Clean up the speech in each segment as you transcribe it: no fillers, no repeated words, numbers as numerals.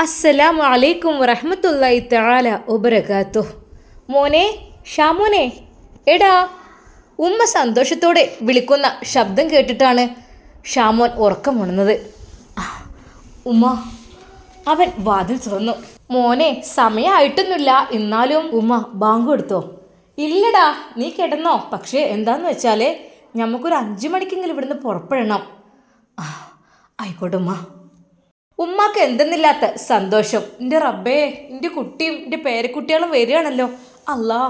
അസ്സലാമു അലൈക്കും വറഹ്മത്തുള്ളാഹി തആല വബറകാതുഹു. മോനെ, ഷാമോനെ, എടാ. ഉമ്മ സന്തോഷത്തോടെ വിളിക്കുന്ന ശബ്ദം കേട്ടിട്ടാണ് ഷാമോൻ ഉറക്കമുണർന്നത്. ഉമ്മ. അവൻ വാതിൽ തുറന്നു. മോനെ, സമയമായിട്ടൊന്നുമില്ല, എന്നാലും. ഉമ്മ, ബാങ്ക് കൊടുത്തോ? ഇല്ലടാ, നീ കിടന്നോ. പക്ഷേ എന്താന്ന് വെച്ചാൽ നമുക്കൊരു 5 മണിക്കെങ്കിലും ഇവിടുന്ന് പുറപ്പെടണം. ആയിക്കോട്ടെ ഉമ്മ. ഉമ്മാക്ക് എന്തെന്നില്ലാത്ത സന്തോഷം. എൻ്റെ റബ്ബേ, എൻ്റെ കുട്ടിയും എൻ്റെ പേരക്കുട്ടികളും വരികയാണല്ലോ. അല്ലാ,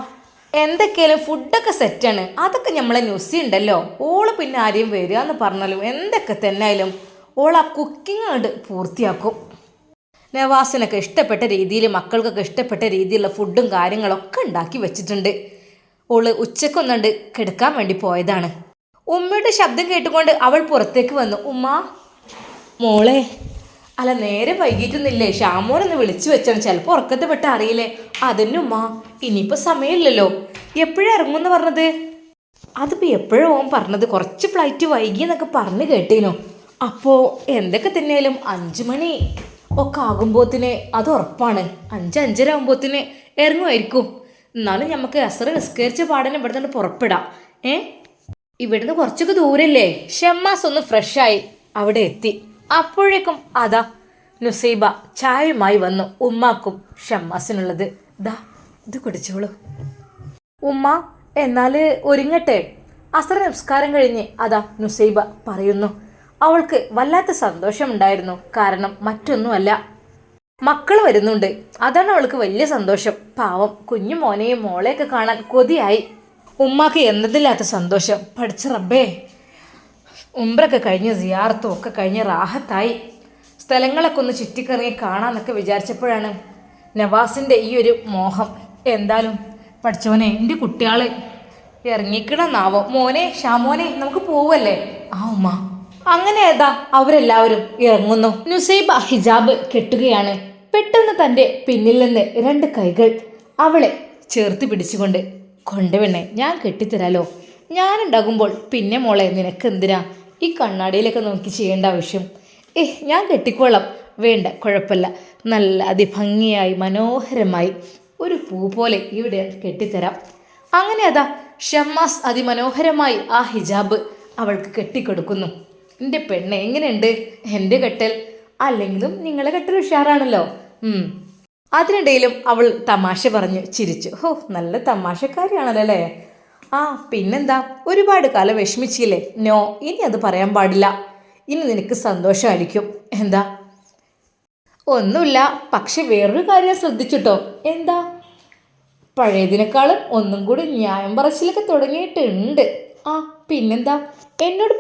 എന്തൊക്കെയാലും ഫുഡൊക്കെ സെറ്റാണ്. അതൊക്കെ നമ്മളെ ന്യൂസ് ഉണ്ടല്ലോ. ഓള് പിന്നെ ആരെയും വരിക എന്ന് പറഞ്ഞാലും എന്തൊക്കെ തന്നെ ആയാലും ഓൾ ആ കുക്കിംഗ് കണ്ട് പൂർത്തിയാക്കും. നവാസിനൊക്കെ ഇഷ്ടപ്പെട്ട രീതിയിൽ, മക്കൾക്കൊക്കെ ഇഷ്ടപ്പെട്ട രീതിയിലുള്ള ഫുഡും കാര്യങ്ങളൊക്കെ ഉണ്ടാക്കി വെച്ചിട്ടുണ്ട്. ഓള് ഉച്ചക്കൊന്നുണ്ട് കിടക്കാൻ വേണ്ടി പോയതാണ്. ഉമ്മയുടെ ശബ്ദം കേട്ടുകൊണ്ട് അവൾ പുറത്തേക്ക് വന്നു. ഉമ്മ. മോളെ. അല്ല, നേരെ വൈകിട്ടൊന്നുമില്ലേ? ഷാമോനൊന്ന് വിളിച്ചു വെച്ചാണ്, ചിലപ്പോൾ ഉറക്കത്തെ പെട്ട അറിയില്ലേ. അതന്നെ ഉമ്മ, ഇനിയിപ്പോൾ സമയമില്ലല്ലോ. എപ്പോഴാണ് ഇറങ്ങുമെന്ന് പറഞ്ഞത്? അതിപ്പോൾ എപ്പോഴും ഓൻ പറഞ്ഞത് കുറച്ച് ഫ്ലൈറ്റ് വൈകിയെന്നൊക്കെ പറഞ്ഞ് കേട്ടീനോ. അപ്പോൾ എന്തൊക്കെ തന്നെയാലും 5 മണി ഒക്കെ ആകുമ്പോത്തിന് അത് ഉറപ്പാണ്. 5-5:30 ആകുമ്പോത്തിന് ഇറങ്ങുമായിരിക്കും. എന്നാലും നമുക്ക് അസറ് നിസ്കരിച്ച പാടനെ ഇവിടെ നിന്ന് പുറപ്പെടാം. ഇവിടുന്ന് കുറച്ചൊക്കെ ദൂരല്ലേ. ഷമ്മാസ് ഒന്ന് ഫ്രഷായി അവിടെ എത്തി. അപ്പോഴേക്കും അതാ നുസൈബ ചായയുമായി വന്നു. ഉമ്മാക്കും ഷമ്മാസിനുള്ളത്. ദാ, ഇത് കുടിച്ചോളൂ. ഉമ്മ, എന്നാൽ ഒരുങ്ങട്ടെ. അസ്ര നമസ്കാരം കഴിഞ്ഞ് അതാ നുസൈബ പറയുന്നു. അവൾക്ക് വല്ലാത്ത സന്തോഷമുണ്ടായിരുന്നു. കാരണം മറ്റൊന്നുമല്ല, മക്കൾ വരുന്നുണ്ട്. അതാണ് അവൾക്ക് വലിയ സന്തോഷം. പാവം കുഞ്ഞു മോനെയും മോളെയൊക്കെ കാണാൻ കൊതിയായി. ഉമ്മാക്ക് എന്നതില്ലാത്ത സന്തോഷം. പഠിച്ച റബ്ബേ, ഉംറയൊക്കെ കഴിഞ്ഞ് സിയാറത്തും ഒക്കെ കഴിഞ്ഞ് റാഹത്തായി. സ്ഥലങ്ങളൊക്കെ ഒന്ന് ചുറ്റിക്കറങ്ങി കാണാമെന്നൊക്കെ വിചാരിച്ചപ്പോഴാണ് നവാസിൻ്റെ ഈ ഒരു മോഹം. എന്തായാലും പഠിച്ചോനെ, എൻ്റെ കുട്ടികൾ ഇറങ്ങിക്കണമെന്നാവോ. മോനെ, ഷാമോനെ, നമുക്ക് പോവല്ലേ? ആ ഉമ്മ. അങ്ങനെ ഏതാ അവരെല്ലാവരും ഇറങ്ങുന്നു. നുസൈബ ഹിജാബ് കെട്ടുകയാണ്. പെട്ടെന്ന് തൻ്റെ പിന്നിൽ നിന്ന് 2 കൈകൾ അവളെ ചേർത്ത് പിടിച്ചുകൊണ്ട്, കൊണ്ടുവണ്ണേ, ഞാൻ കെട്ടിത്തരാലോ. ഞാനുണ്ടാകുമ്പോൾ പിന്നെ മോളെ നിനക്കെന്തിനാ ഈ കണ്ണാടിയിലൊക്കെ നോക്കി ചെയ്യേണ്ട ആവശ്യം? ഞാൻ കെട്ടിക്കോളാം. വേണ്ട, കുഴപ്പമില്ല. നല്ല അതിഭംഗിയായി മനോഹരമായി ഒരു പൂ പോലെ ഇവിടെ കെട്ടിത്തരാം. അങ്ങനെ അതാ ഷമ്മാസ് അതിമനോഹരമായി ആ ഹിജാബ് അവൾക്ക് കെട്ടിക്കൊടുക്കുന്നു. എൻ്റെ പെണ്ണെ, എങ്ങനെയുണ്ട് എൻ്റെ കെട്ടൽ? അല്ലെങ്കിലും നിങ്ങളെ കെട്ടൽ ഉഷാറാണല്ലോ. അതിനിടയിലും അവൾ തമാശ പറഞ്ഞു ചിരിച്ചു. ഹോ, നല്ല തമാശക്കാരിയാണല്ലോ അല്ലേ? ആ, പിന്നെന്താ, ഒരുപാട് കാലം വിഷമിച്ചില്ലേ? നോ, ഇനി അത് പറയാൻ പാടില്ല. ഇനി നിനക്ക് സന്തോഷമായിരിക്കും. എന്താ? ഒന്നുമില്ല. പക്ഷെ വേറൊരു കാര്യം ശ്രദ്ധിച്ചിട്ടോ. എന്താ? പഴയതിനേക്കാളും ഒന്നും കൂടി ന്യായം പറച്ചിലൊക്കെ തുടങ്ങിയിട്ടുണ്ട്. ആ, പിന്നെന്താ? എന്നോട്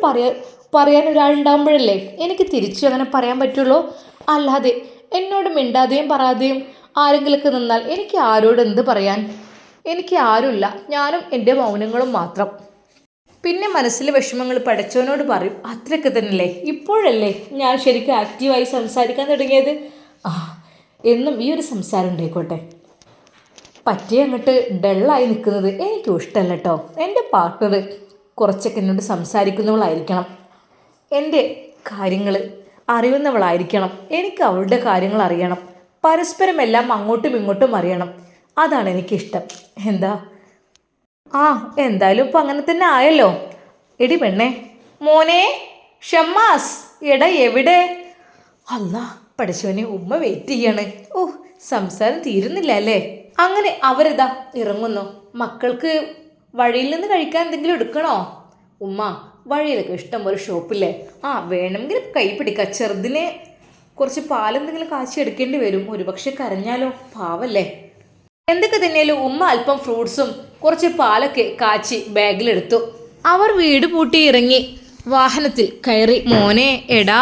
പറയാൻ ഒരാളുണ്ടാകുമ്പോഴല്ലേ എനിക്ക് തിരിച്ചു അങ്ങനെ പറയാൻ പറ്റുള്ളൂ. അല്ലാതെ എന്നോട് മിണ്ടാതെയും പറയാതെയും ആരെങ്കിലൊക്കെ നിന്നാൽ എനിക്ക് ആരോട് എന്ത് പറയാൻ? എനിക്ക് ആരുമില്ല. ഞാനും എൻ്റെ മൗനങ്ങളും മാത്രം. പിന്നെ മനസ്സിലെ വിഷമങ്ങൾ പഠിച്ചവനോട് പറയും. അത്രയൊക്കെ തന്നെയല്ലേ. ഇപ്പോഴല്ലേ ഞാൻ ശരിക്കും ആക്റ്റീവായി സംസാരിക്കാൻ തുടങ്ങിയത്. എന്നും ഈ ഒരു സംസാരം ഉണ്ടായിക്കോട്ടെ. പറ്റിയ അങ്ങോട്ട് ഡള്ളായി നിൽക്കുന്നത് എനിക്കും ഇഷ്ടമല്ല കേട്ടോ. എൻ്റെ പാർട്ട്ണർ കുറച്ചൊക്കെ എന്നോട് സംസാരിക്കുന്നവളായിരിക്കണം. എൻ്റെ കാര്യങ്ങൾ അറിയുന്നവളായിരിക്കണം. എനിക്ക് അവളുടെ കാര്യങ്ങൾ അറിയണം. പരസ്പരം എല്ലാം അങ്ങോട്ടും ഇങ്ങോട്ടും അറിയണം. അതാണ് എനിക്കിഷ്ടം. എന്താ? എന്തായാലും ഇപ്പം അങ്ങനെ തന്നെ ആയല്ലോ. എടി പെണ്ണേ. മോനെ, ഷമ്മാസ്, എടാ എവിടെ? അല്ലാ, പഠിച്ചവനെ, ഉമ്മ വെയിറ്റ് ചെയ്യാണ്. സംസാരം തീരുന്നില്ല അല്ലേ? അങ്ങനെ അവരിതാ ഇറങ്ങുന്നു. മക്കൾക്ക് വഴിയിൽ നിന്ന് കഴിക്കാൻ എന്തെങ്കിലും എടുക്കണോ? ഉമ്മ, വഴിയിലൊക്കെ ഇഷ്ടം പോലെ ഷോപ്പില്ലേ? വേണമെങ്കിൽ കൈ പിടിക്കാം. ചെറുതിനെ കുറച്ച് പാലെന്തെങ്കിലും കാച്ചി എടുക്കേണ്ടി വരും. ഒരുപക്ഷെ കരഞ്ഞാലോ, പാവല്ലേ. എന്തൊക്കെ തന്നെയാലും ഉമ്മ അല്പം ഫ്രൂട്ട്സും കുറച്ച് പാലൊക്കെ കാച്ചി ബാഗിലെടുത്തു. അവർ വീട് പൂട്ടി ഇറങ്ങി വാഹനത്തിൽ കയറി. മോനെ, എടാ,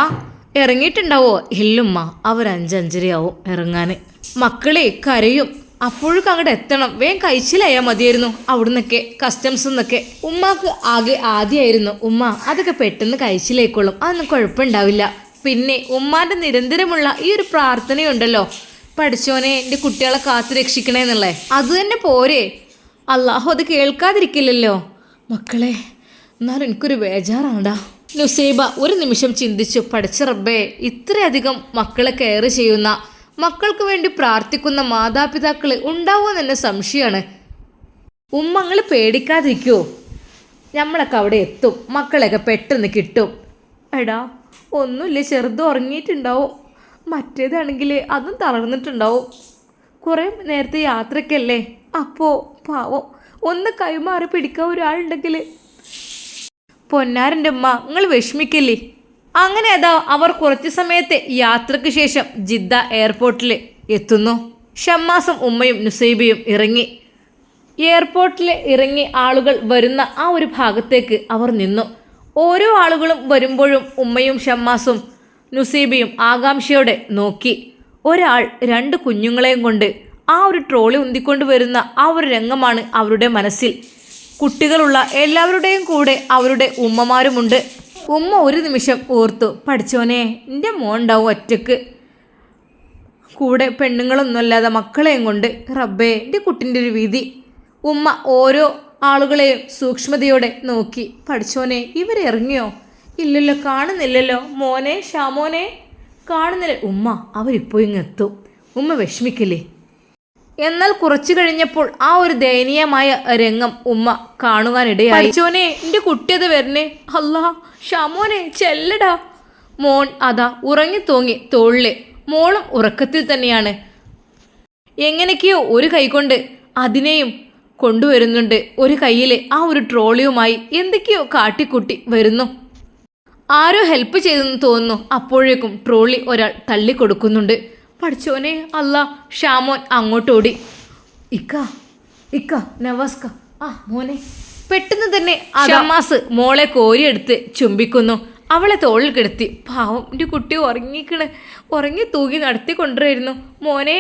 ഇറങ്ങിയിട്ടുണ്ടാവോ? ഇല്ലുമ്മ, അവർ 5-5:30 ഇറങ്ങാൻ. മക്കളെ കരയും. അപ്പോഴേക്കും അങ്ങോട്ട് എത്തണം. വേഗം കഴിച്ചിലായാൽ മതിയായിരുന്നു അവിടുന്നൊക്കെ, കസ്റ്റംസ് എന്നൊക്കെ. ഉമ്മാക്ക് ആകെ ആദ്യമായിരുന്നു. ഉമ്മ, അതൊക്കെ പെട്ടെന്ന് കഴിച്ചിലേക്കൊള്ളും, അതൊന്നും കുഴപ്പമുണ്ടാവില്ല. പിന്നെ ഉമ്മാൻ്റെ നിരന്തരമുള്ള ഈ ഒരു പ്രാർത്ഥനയുണ്ടല്ലോ, പഠിച്ചോനെ എൻ്റെ കുട്ടികളെ കാത്തു രക്ഷിക്കണേന്നുള്ളേ, അത് തന്നെ പോരെ. അള്ളാഹു അത് കേൾക്കാതിരിക്കില്ലല്ലോ. മക്കളെ, എന്നാലും എനിക്കൊരു ബേജാറാണ്ടാ. നുസൈബ ഒരു നിമിഷം ചിന്തിച്ചു. പഠിച്ച റബ്ബേ, ഇത്രയധികം മക്കളെ കെയർ ചെയ്യുന്ന മക്കൾക്ക് വേണ്ടി പ്രാർത്ഥിക്കുന്ന മാതാപിതാക്കൾ ഉണ്ടാവുമെന്ന് തന്നെ സംശയമാണ്. ഉമ്മങ്ങൾ പേടിക്കാതിരിക്കുമോ? നമ്മളൊക്കെ അവിടെ എത്തും, മക്കളെയൊക്കെ പെട്ടെന്ന് കിട്ടും. എടാ ഒന്നുമില്ല, ചെറുത് ഉറങ്ങിയിട്ടുണ്ടാവും. മറ്റേതാണെങ്കിൽ അതും തളർന്നിട്ടുണ്ടാവും. കുറേ നേരത്തെ യാത്രയ്ക്കല്ലേ, അപ്പോൾ പാവം ഒന്ന് കൈമാറി പിടിക്കാൻ ഒരാളുണ്ടെങ്കിൽ. പൊന്നാരൻ്റെ ഉമ്മ നിങ്ങൾ വിഷമിക്കില്ലേ. അങ്ങനെ അതാ അവർ കുറച്ച് സമയത്തെ യാത്രയ്ക്ക് ശേഷം ജിദ്ദ എയർപോർട്ടിൽ എത്തുന്നു. ഷമ്മാസും ഉമ്മയും നുസൈബയും ഇറങ്ങി. എയർപോർട്ടിൽ ഇറങ്ങി ആളുകൾ വരുന്ന ആ ഒരു ഭാഗത്തേക്ക് അവർ നിന്നു. ഓരോ ആളുകളും വരുമ്പോഴും ഉമ്മയും ഷമ്മാസും നുസൈബയും ആകാംക്ഷയോടെ നോക്കി. ഒരാൾ 2 കുഞ്ഞുങ്ങളെയും കൊണ്ട് ആ ഒരു ട്രോളി ഉന്തിക്കൊണ്ട് വരുന്ന ആ ഒരു രംഗമാണ് അവരുടെ മനസ്സിൽ. കുട്ടികളുള്ള എല്ലാവരുടെയും കൂടെ അവരുടെ ഉമ്മമാരുമുണ്ട്. ഉമ്മ ഒരു നിമിഷം ഓർത്തു, പഠിച്ചോനെ എൻ്റെ മോൻ ഉണ്ടാവും ഒറ്റക്ക്, കൂടെ പെണ്ണുങ്ങളൊന്നുമല്ലാതെ മക്കളെയും കൊണ്ട്. റബ്ബേ എൻ്റെ കുട്ടിൻ്റെ ഒരു വിധി. ഉമ്മ ഓരോ ആളുകളെയും സൂക്ഷ്മതയോടെ നോക്കി. പഠിച്ചോനെ ഇവരിറങ്ങിയോ? ഇല്ലല്ലോ, കാണുന്നില്ലല്ലോ. മോനെ ഷാമോനെ കാണുന്നില്ല. ഉമ്മ അവരിപ്പോൾ ഇങ്ങെത്തും, ഉമ്മ വിഷമിക്കില്ലേ. എന്നാൽ കുറച്ചു കഴിഞ്ഞപ്പോൾ ആ ഒരു ദയനീയമായ രംഗം ഉമ്മ കാണുവാനിടയായി. പഠിച്ചോനെ എൻ്റെ കുട്ടിയത് വരണേ. അല്ലാ ഷാമോനെ ചെല്ലടാ. മോൻ അതാ ഉറങ്ങി തൂങ്ങി തോളില്. മോളും ഉറക്കത്തിൽ തന്നെയാണ്. എങ്ങനെയൊക്കെയോ ഒരു കൈകൊണ്ട് അതിനെയും കൊണ്ടുവരുന്നുണ്ട്. ഒരു കയ്യിൽ ആ ഒരു ട്രോളിയുമായി എന്തൊക്കെയോ കാട്ടിക്കുട്ടി വരുന്നു. ആരോ ഹെൽപ്പ് ചെയ്തെന്ന് തോന്നുന്നു. അപ്പോഴേക്കും ട്രോളി ഒരാൾ തള്ളിക്കൊടുക്കുന്നുണ്ട്. പഠിച്ചോനെ അല്ല. ഷാമോൻ അങ്ങോട്ടോടി. ഇക്ക ഇക്ക നവാസ്ക, ആ മോനെ. പെട്ടെന്ന് തന്നെ ഷമ്മാസ് മോളെ കോരിയെടുത്ത് ചുംബിക്കുന്നു. അവളെ തോളിൽ കിടത്തി. പാവം എൻ്റെ കുട്ടി ഉറങ്ങി തൂകി നടത്തിക്കൊണ്ടിരുന്നു. മോനെ.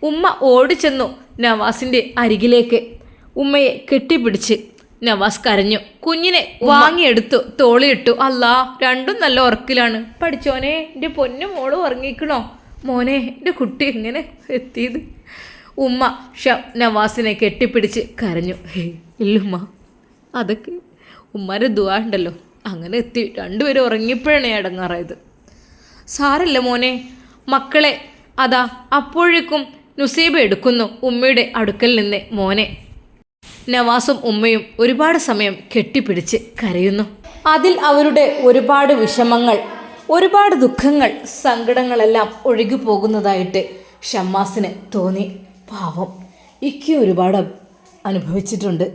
ഉമ്മ ഓടിച്ചെന്നു നവാസിൻ്റെ അരികിലേക്ക്. ഉമ്മയെ കെട്ടിപ്പിടിച്ച് നവാസ് കരഞ്ഞു. കുഞ്ഞിനെ വാങ്ങിയെടുത്തു, തോളിയിട്ടു. അല്ലാ രണ്ടും നല്ല ഉറക്കിലാണ്. പഠിച്ചോനെ എൻ്റെ പൊന്നു മോള് ഉറങ്ങിക്കണോ? മോനെ എൻ്റെ കുട്ടി എങ്ങനെ എത്തിയത്? ഉമ്മ നവാസിനെ കെട്ടിപ്പിടിച്ച് കരഞ്ഞു. ഇല്ലുമ്മ, അതൊക്കെ ഉമ്മാരെ ദുആ ഉണ്ടല്ലോ, അങ്ങനെ എത്തി. രണ്ടുപേരും ഉറങ്ങിയപ്പോഴാണ് അടങ്ങാറായത്. സാരല്ല മോനെ. മക്കളെ അതാ അപ്പോഴേക്കും നുസൈബ എടുക്കുന്നു ഉമ്മയുടെ അടുക്കൽ നിന്ന് മോനെ. നവാസും ഉമ്മയും ഒരുപാട് സമയം കെട്ടിപ്പിടിച്ച് കരയുന്നു. അതിൽ അവരുടെ ഒരുപാട് വിഷമങ്ങൾ, ഒരുപാട് ദുഃഖങ്ങൾ, സങ്കടങ്ങളെല്ലാം ഒഴുകി പോകുന്നതായിട്ട് ഷമ്മാസിന് തോന്നി. പാവം ഇക്ക ഒരുപാട് അനുഭവിച്ചിട്ടുണ്ട്.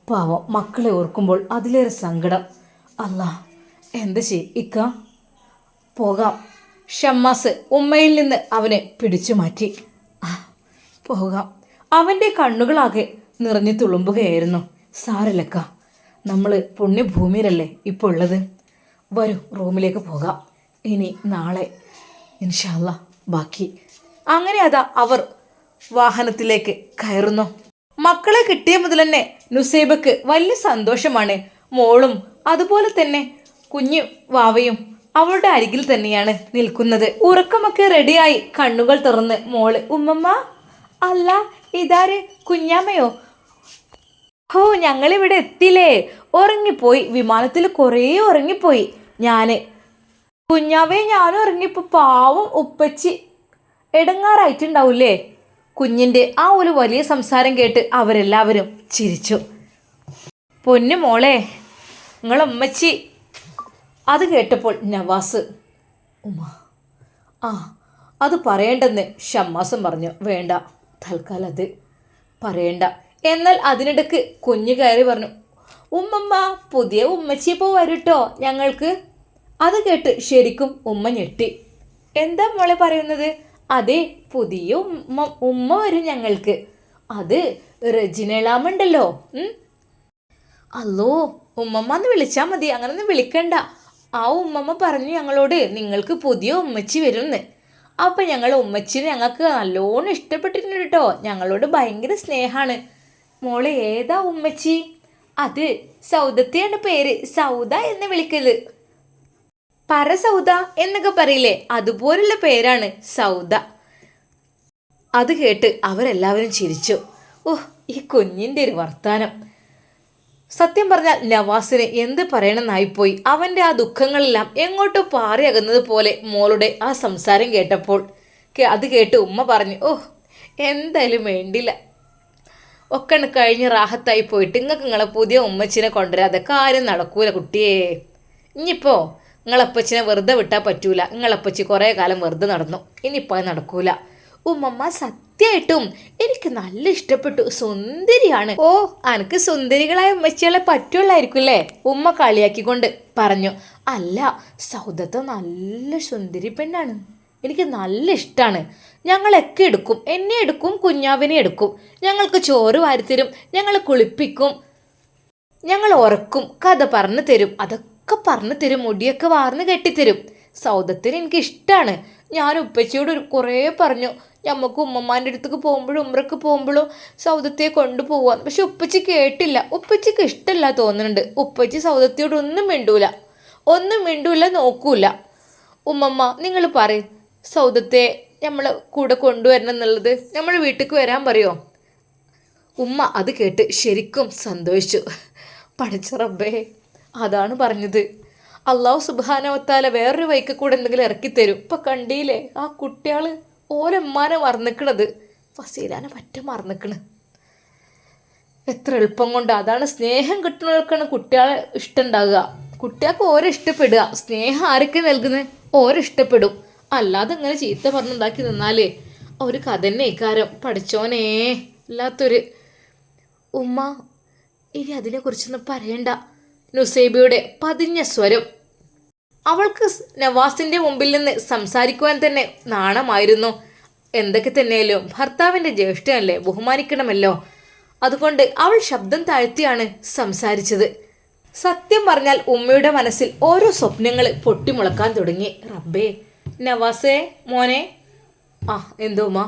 പാവം മക്കളെ ഓർക്കുമ്പോൾ അതിലേറെ സങ്കടം. അല്ലാ എന്താ ഇക്ക പോകാം. ഷമ്മാസ് ഉമ്മയിൽ നിന്ന് അവനെ പിടിച്ചു മാറ്റി. പോകാം. അവൻ്റെ കണ്ണുകളാകെ നിറഞ്ഞു തുളുമ്പുകയായിരുന്നു. സാരല്ലക്ക, നമ്മൾ പുണ്യഭൂമിയിലല്ലേ ഇപ്പോൾ ഉള്ളത്. വരൂ റൂമിലേക്ക് പോകാം. ഇനി നാളെ ഇൻഷാ അല്ലാ ബാക്കി. അങ്ങനെ അതാ അവർ വാഹനത്തിലേക്ക് കയറുന്നു. മക്കളെ കിട്ടിയ മുതൽ തന്നെ നുസൈബക്ക് വലിയ സന്തോഷമാണ്. മോളും അതുപോലെ തന്നെ കുഞ്ഞു വാവയും അവളുടെ അരികിൽ തന്നെയാണ് നിൽക്കുന്നത്. ഉറക്കമൊക്കെ റെഡിയായി കണ്ണുകൾ തുറന്ന് മോള്. ഉമ്മമ്മ. അല്ല ഇതാര്? കുഞ്ഞാമ്മയോ? ഹോ ഞങ്ങളിവിടെ എത്തില്ലേ. ഉറങ്ങിപ്പോയി, വിമാനത്തിൽ കുറേ ഉറങ്ങിപ്പോയി ഞാൻ. കുഞ്ഞാവേ ഞാനും ഉറങ്ങിയപ്പോൾ പാവം ഉപ്പച്ചി ഇടങ്ങാറായിട്ടുണ്ടാവൂലേ. കുഞ്ഞിൻ്റെ ആ ഒരു വലിയ സംസാരം കേട്ട് അവരെല്ലാവരും ചിരിച്ചു. പൊന്നു മോളെ നിങ്ങളുമ്മച്ചി. അത് കേട്ടപ്പോൾ നവാസ് ഉമ്മ അത് പറയേണ്ടെന്ന് ഷമ്മാസും പറഞ്ഞു. വേണ്ട, തൽക്കാലം അത് പറയണ്ട. എന്നാൽ അതിനിടയ്ക്ക് കുഞ്ഞു കയറി പറഞ്ഞു, ഉമ്മമ്മ പുതിയ ഉമ്മച്ചി ഇപ്പോൾ വരൂട്ടോ ഞങ്ങൾക്ക്. അത് കേട്ട് ശരിക്കും ഉമ്മ ഞെട്ടി. എന്താ മോളെ പറയുന്നത്? അതെ, പുതിയ ഉമ്മ വരും ഞങ്ങൾക്ക്. അത് റെജിനളാമുണ്ടല്ലോ. അല്ലോ ഉമ്മമ്മ എന്ന് വിളിച്ചാൽ മതി, അങ്ങനൊന്നും വിളിക്കണ്ട. ആ ഉമ്മമ്മ പറഞ്ഞു ഞങ്ങളോട് നിങ്ങൾക്ക് പുതിയ ഉമ്മച്ചി വരുമെന്ന്. അപ്പം ഞങ്ങൾ ഉമ്മച്ചിനെ ഞങ്ങൾക്ക് നല്ലോണം ഇഷ്ടപ്പെട്ടിട്ടുണ്ട് കേട്ടോ. ഞങ്ങളോട് ഭയങ്കര സ്നേഹമാണ്. മോളെ ഏതാ ഉമ്മച്ചി? അത് സൗദത്തെയാണ് പേര്. സൗദ എന്ന് വിളിക്കല്. പറ സൗദ എന്നൊക്കെ പറയില്ലേ, അതുപോലുള്ള പേരാണ് സൗദ. അത് കേട്ട് അവരെല്ലാവരും ചിരിച്ചു. ഓഹ് ഈ കുഞ്ഞിൻ്റെ ഒരു വർത്താനം. സത്യം പറഞ്ഞാൽ നവാസിന് എന്ത് പറയണമെന്നായിപ്പോയി. അവൻ്റെ ആ ദുഃഖങ്ങളെല്ലാം എങ്ങോട്ടോ പാറി അകുന്നത് പോലെ മോളുടെ ആ സംസാരം അത് കേട്ട് ഉമ്മ പറഞ്ഞു, ഓ എന്തായാലും വേണ്ടില്ല, ഒക്കെ കഴിഞ്ഞ് റാഹത്തായി പോയിട്ട് നിങ്ങൾക്ക് നിങ്ങളെ പുതിയ ഉമ്മച്ചിനെ കൊണ്ടുവരാതെ കാര്യം നടക്കൂല കുട്ടിയേ. ഇനിയിപ്പോൾ നിങ്ങളപ്പച്ചിനെ വെറുതെ വിട്ടാൽ പറ്റൂല. നിങ്ങളപ്പച്ചി കുറേ കാലം വെറുതെ നടന്നു, ഇനിയിപ്പോൾ അത് നടക്കൂല. ഉമ്മമ്മ സത്യമായിട്ടും എനിക്ക് നല്ല ഇഷ്ടപ്പെട്ടു, സുന്ദരിയാണ്. ഓ അനക്ക് സുന്ദരികളായ ഉമ്മച്ചികളെ പറ്റുള്ളായിരിക്കും അല്ലേ? ഉമ്മ കളിയാക്കിക്കൊണ്ട് പറഞ്ഞു. അല്ല, സൗദത്തെ നല്ല സുന്ദരി പെണ്ണാണ്, എനിക്ക് നല്ല ഇഷ്ടമാണ്. ഞങ്ങളൊക്കെ എടുക്കും, എന്നെ എടുക്കും, കുഞ്ഞാവിനെ എടുക്കും. ഞങ്ങൾക്ക് ചോറ് വാരിത്തരും, ഞങ്ങൾ കുളിപ്പിക്കും, ഞങ്ങൾ ഉറക്കും, കഥ പറഞ്ഞു തരും, അതൊക്കെ പറഞ്ഞു തരും, മുടിയൊക്കെ വാർന്ന് കെട്ടിത്തരും. സൗദത്തിന് എനിക്ക് ഇഷ്ടമാണ്. ഞാൻ ഉപ്പച്ചിയോട് കുറേ പറഞ്ഞു, നമുക്ക് ഉമ്മമാൻ്റെ അടുത്തേക്ക് പോകുമ്പോഴും ഉമ്രക്ക് പോകുമ്പോഴും സൗദത്തെ കൊണ്ടുപോകാൻ. പക്ഷെ ഉപ്പച്ചി കേട്ടില്ല. ഉപ്പച്ചിക്ക് ഇഷ്ടമല്ല തോന്നുന്നുണ്ട്. ഉപ്പച്ചി സൗദത്തിയോട് ഒന്നും മിണ്ടൂല നോക്കൂല. ഉമ്മമ്മ നിങ്ങൾ പറയും, സൗദത്തെ നമ്മൾ കൂടെ കൊണ്ടുവരണം എന്നുള്ളത്, നമ്മൾ വീട്ടിലേക്ക് വരാൻ പറയുമോ? ഉമ്മ അത് കേട്ട് ശരിക്കും സന്തോഷിച്ചു. പഠിച്ച റബ്ബേ, അതാണ് പറഞ്ഞത്. അള്ളാഹു സുബ്ഹാനഹു വ തആല വേറൊരു വഴിക്ക് കൂടെ എന്തെങ്കിലും ഇറക്കിത്തരും. ഇപ്പം കണ്ടില്ലേ ആ കുട്ടികൾ ഓരമ്മാനെ മറന്നിക്കണത്, ഫസീലാനെ പറ്റ മറന്നിക്കണ്. എത്ര എളുപ്പം കൊണ്ട്. അതാണ് സ്നേഹം കിട്ടുന്നവർക്കാണ് കുട്ടികളെ ഇഷ്ടമുണ്ടാകുക. കുട്ടികൾക്ക് ഓരോ ഇഷ്ടപ്പെടുക. സ്നേഹം ആരൊക്കെ നൽകുന്നത്? ഓരോ ഇഷ്ടപ്പെടും. അല്ലാതെ ഇങ്ങനെ ചീത്ത പറഞ്ഞുണ്ടാക്കി നിന്നാലേ ഒരു കഥ തന്നെ ഇക്കാരം. പഠിച്ചോനേ ഇല്ലാത്തൊരു ഉമ്മ. ഇനി അതിനെക്കുറിച്ചൊന്നും പറയണ്ട. നുസൈബയുടെ പതിഞ്ഞ സ്വരം. അവൾക്ക് നവാസിൻ്റെ മുമ്പിൽ നിന്ന് സംസാരിക്കുവാൻ തന്നെ നാണമായിരുന്നു. എന്തൊക്കെ തന്നെയല്ലോ ഭർത്താവിൻ്റെ ജ്യേഷ്ഠനല്ലേ, ബഹുമാനിക്കണമല്ലോ. അതുകൊണ്ട് അവൾ ശബ്ദം താഴ്ത്തിയാണ് സംസാരിച്ചത്. സത്യം പറഞ്ഞാൽ ഉമ്മയുടെ മനസ്സിൽ ഓരോ സ്വപ്നങ്ങൾ പൊട്ടിമുളക്കാൻ തുടങ്ങി. റബ്ബേ, നവാസേ മോനെ. ആ എന്തോ ഉമ്മ?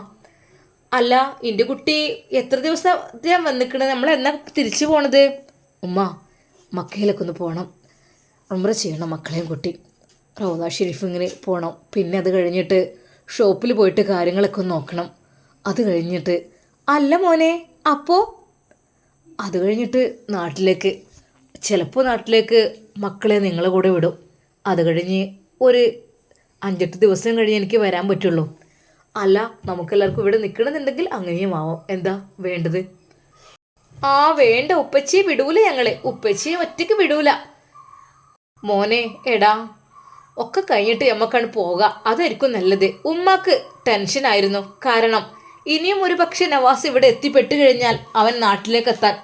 അല്ല, എൻ്റെ കുട്ടി എത്ര ദിവസം ഞാൻ വന്നിക്കണത്? നമ്മൾ എന്നാ തിരിച്ചു പോണത്? ഉമ്മ, മക്കയിലൊക്കെ ഒന്ന് പോകണം, ഉംറ ചെയ്യണം മക്കളെയും കുട്ടി. റൗദ ഷെരീഫിങ്ങിന് പോകണം. പിന്നെ അത് കഴിഞ്ഞിട്ട് ഷോപ്പിൽ പോയിട്ട് കാര്യങ്ങളൊക്കെ ഒന്ന് നോക്കണം. അത് കഴിഞ്ഞിട്ട് അല്ല മോനെ, അപ്പോൾ അത് കഴിഞ്ഞിട്ട് നാട്ടിലേക്ക്, ചിലപ്പോൾ നാട്ടിലേക്ക് മക്കളെ നിങ്ങളെ കൂടെ വിടും. അത് കഴിഞ്ഞ് ഒരു 5-8 ദിവസം കഴിഞ്ഞ് എനിക്ക് വരാൻ പറ്റുള്ളൂ. അല്ല, നമുക്കെല്ലാവർക്കും ഇവിടെ നിൽക്കണമെന്നുണ്ടെങ്കിൽ അങ്ങനെയും ആവാം. എന്താ വേണ്ടത്? ആ വേണ്ട, ഉപ്പച്ചിയെ വിടൂല ഞങ്ങളെ, ഉപ്പച്ചിയെ ഒറ്റയ്ക്ക് വിടൂല. മോനെ എടാ, ഒക്കെ കഴിഞ്ഞിട്ട് നമ്മക്കാണ് പോകാം, അതായിരിക്കും നല്ലത്. ഉമ്മാക്ക് ടെൻഷനായിരുന്നു. കാരണം ഇനിയും ഒരു പക്ഷെ നവാസ് ഇവിടെ എത്തിപ്പെട്ട് കഴിഞ്ഞാൽ അവൻ നാട്ടിലേക്ക് എത്താൻ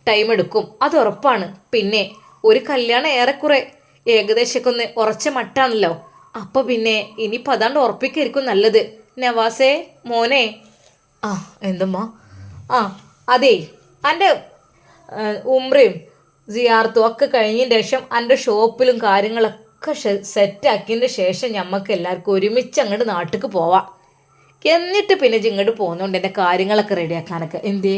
ടൈം എടുക്കും, അത് ഉറപ്പാണ്. പിന്നെ ഒരു കല്യാണം ഏറെക്കുറെ ഏകദേശമൊക്കെ ഒന്ന് ഉറച്ച മട്ടാണല്ലോ. അപ്പോൾ പിന്നെ ഇനിയിപ്പോൾ അതാണ്ട് ഉറപ്പിക്കായിരിക്കും നല്ലത്. നവാസേ മോനെ. ആ എന്തമ്മ? ആ അതേ, എൻ്റെ ഉംറയും സിയാർത്തും ഒക്കെ കഴിഞ്ഞതിന് ശേഷം എൻ്റെ ഷോപ്പിലും കാര്യങ്ങളൊക്കെ സെറ്റാക്കിയതിൻ്റെ ശേഷം ഞമ്മക്ക് എല്ലാവർക്കും ഒരുമിച്ച് അങ്ങോട്ട് നാട്ടിലേക്ക് പോവാം. എന്നിട്ട് പിന്നെ ഇങ്ങോട്ട് പോകുന്നതുകൊണ്ട് എൻ്റെ കാര്യങ്ങളൊക്കെ റെഡിയാക്കാനൊക്കെ. എന്തേ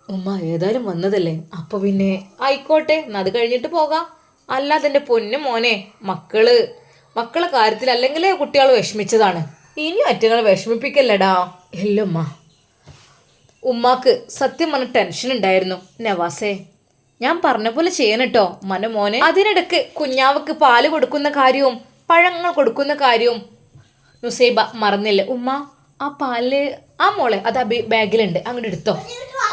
ഉമ്മ? ഏതായാലും വന്നതല്ലേ, അപ്പോൾ പിന്നെ ആയിക്കോട്ടെ, അത് കഴിഞ്ഞിട്ട് പോകാം. അല്ലാതെ എൻ്റെ പൊന്നു മോനെ, മക്കളെ കാര്യത്തിൽ അല്ലെങ്കിൽ കുട്ടികൾ വിഷമിച്ചതാണ്. ഇനിയും ഒറ്റങ്ങൾ വിഷമിപ്പിക്കല്ലടാ. ഇല്ലമ്മ. ഉമ്മാക്ക് സത്യം പറഞ്ഞ ടെൻഷൻ ഉണ്ടായിരുന്നു. നവാസേ, ഞാൻ പറഞ്ഞ പോലെ ചെയ്യണം കേട്ടോ മോനെ. അതിനിടയ്ക്ക് കുഞ്ഞാവക്ക് പാല് കൊടുക്കുന്ന കാര്യവും പഴങ്ങൾ കൊടുക്കുന്ന കാര്യവും നുസൈബ മറന്നില്ല. ഉമ്മ, ആ പാല് ആ മോളെ അത് ബാഗിലുണ്ട്, അങ്ങോട്ട് എടുത്തോ.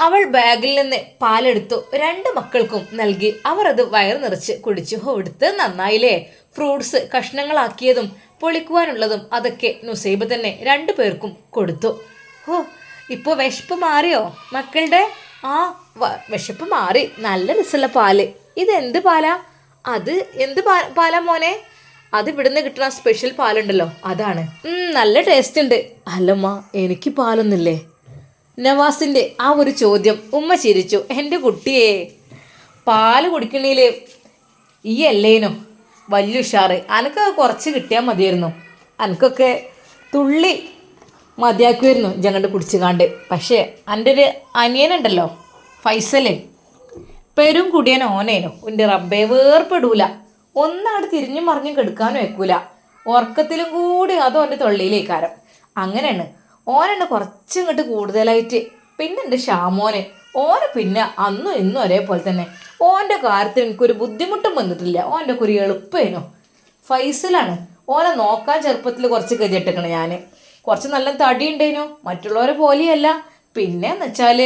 അവൾ ബാഗിൽ നിന്ന് പാലെടുത്തു. 2 മക്കൾക്കും നൽകി. അവർ അത് വയറ് നിറച്ച് കുടിച്ചു. എടുത്ത് നന്നായില്ലേ. ഫ്രൂട്ട്സ് കഷ്ണങ്ങളാക്കിയതും പൊളിക്കുവാനുള്ളതും അതൊക്കെ നുസൈബ തന്നെ 2 പേർക്കും കൊടുത്തു. ഇപ്പോൾ വിശപ്പ് മാറിയോ മക്കളുടെ? ആ വിശപ്പ് മാറി. നല്ല രസമുള്ള പാല്. ഇതെന്ത് പാലാ? അത് എന്ത് പാലാ മോനെ? അത് ഇവിടുന്ന് കിട്ടുന്ന സ്പെഷ്യൽ പാലുണ്ടല്ലോ, അതാണ്. നല്ല ടേസ്റ്റ് ഉണ്ട്. അല്ലമ്മ, എനിക്ക് പാലൊന്നുമില്ലേ? നവാസിൻ്റെ ആ ഒരു ചോദ്യം ഉമ്മ ചിരിച്ചു. എൻ്റെ കുട്ടിയെ, പാല് കുടിക്കണേൽ ഈ അല്ലേനോ വലിയ ഉഷാറ്. അനക്കൊക്കെ കുറച്ച് കിട്ടിയാൽ മതിയായിരുന്നു. അനക്കൊക്കെ തുള്ളി മതിയാക്കുമായിരുന്നു ജങ്ങണ്ട് കുടിച്ചുകാണ്ട്. പക്ഷേ എൻ്റെ ഒരു അനിയനുണ്ടല്ലോ ഫൈസല്, പെരും കുടിയൻ ഓനേനോ. എൻ്റെ റബ്ബേ, വേർപ്പെടൂല. ഒന്നാട് തിരിഞ്ഞും മറിഞ്ഞും കെടുക്കാനും വെക്കൂല. ഉറക്കത്തിലും കൂടി അതോ എൻ്റെ തൊള്ളിയിലേക്കാരം. അങ്ങനെയാണ് ഓനെന്നെ കുറച്ചിങ്ങോട്ട് കൂടുതലായിട്ട്. പിന്നെ എൻ്റെ ഷാമോനെ, ഓനെ പിന്നെ അന്നും ഇന്നും ഒരേപോലെ തന്നെ. ഓൻ്റെ കാര്യത്തിൽ എനിക്കൊരു ബുദ്ധിമുട്ടും വന്നിട്ടില്ല. ഓൻ്റെ ഒരു എളുപ്പേനോ. ഫൈസലാണ് ഓനെ നോക്കാൻ ചെറുപ്പത്തിൽ കുറച്ച് ഗതിയിട്ടേക്കണം ഞാൻ. കുറച്ച് നല്ല തടി ഉണ്ടേനു, മറ്റുള്ളവരെ പോലെയല്ല. പിന്നെ എന്ന് വെച്ചാൽ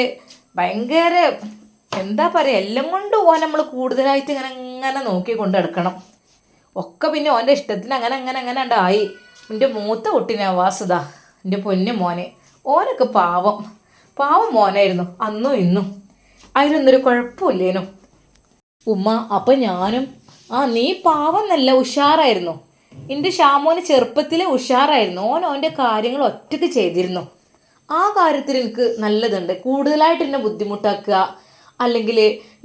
ഭയങ്കര എന്താ പറയുക, എല്ലാം കൊണ്ട് ഓൻ നമ്മൾ കൂടുതലായിട്ട് ഇങ്ങനെ ഇങ്ങനെ നോക്കി കൊണ്ട് നടക്കണം. ഒക്കെ പിന്നെ ഓൻ്റെ ഇഷ്ടത്തിന് അങ്ങനെ അങ്ങനെ അങ്ങനെ ഉണ്ടായി. എൻ്റെ മൂത്ത കുട്ടി നവാസുദാ, എൻ്റെ പൊന്നു മോനെ, ഓനൊക്കെ പാവം പാവം മോനായിരുന്നു അന്നും ഇന്നും. അതിനൊന്നൊരു കുഴപ്പമില്ലേനു ഉമ്മ. അപ്പം ഞാനും നീ പാവം നല്ല ഉഷാറായിരുന്നു. എൻ്റെ ഷാമോന് ചെറുപ്പത്തിലെ ഉഷാറായിരുന്നു. ഓൻ്റെ കാര്യങ്ങൾ ഒറ്റയ്ക്ക് ചെയ്തിരുന്നു. ആ കാര്യത്തിൽ എനിക്ക് നല്ലതുണ്ട്. കൂടുതലായിട്ട് എന്നെ ബുദ്ധിമുട്ടാക്കുക, അല്ലെങ്കിൽ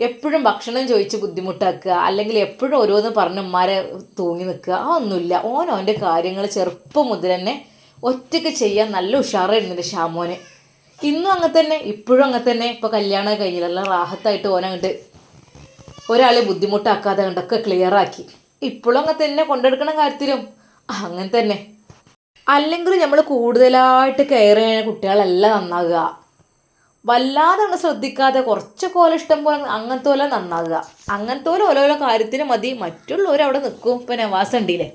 എപ്പോഴും ഭക്ഷണം ചോദിച്ച് ബുദ്ധിമുട്ടാക്കുക, അല്ലെങ്കിൽ എപ്പോഴും ഓരോന്ന് പറഞ്ഞ് ഉമ്മാരെ തൂങ്ങി നിൽക്കുക, ഒന്നുമില്ല. ഓൻ്റെ കാര്യങ്ങൾ ചെറുപ്പം മുതൽ തന്നെ ഒറ്റയ്ക്ക് ചെയ്യാൻ നല്ല ഉഷാറായിരുന്നു എൻ്റെ ഷാമോന്. ഇന്നും അങ്ങനെ തന്നെ, ഇപ്പോഴും അങ്ങനെ തന്നെ. ഇപ്പോൾ കല്യാണം കഴിഞ്ഞില്ല, നല്ല റാഹത്തായിട്ട് ഓനങ്ങോട്ട് ഒരാളെ ബുദ്ധിമുട്ടാക്കാതെ കണ്ടൊക്കെ ക്ലിയറാക്കി. ഇപ്പോഴും അങ്ങനെ തന്നെ കൊണ്ടെടുക്കണ കാര്യത്തിലും അങ്ങനെ തന്നെ. അല്ലെങ്കിൽ നമ്മൾ കൂടുതലായിട്ട് കെയർ ചെയ്യുന്ന കുട്ടികളല്ല നന്നാകുക. വല്ലാതെ ഒന്ന് ശ്രദ്ധിക്കാതെ കുറച്ചൊക്കെ ഓല ഇഷ്ടം പോലെ അങ്ങനത്തെ പോലെ നന്നാകുക. അങ്ങനത്തെ പോലെ ഓരോരോ കാര്യത്തിന് മതി, മറ്റുള്ളവർ അവിടെ നിൽക്കും. ഇപ്പം നവാസ് ഉണ്ടല്ലേ,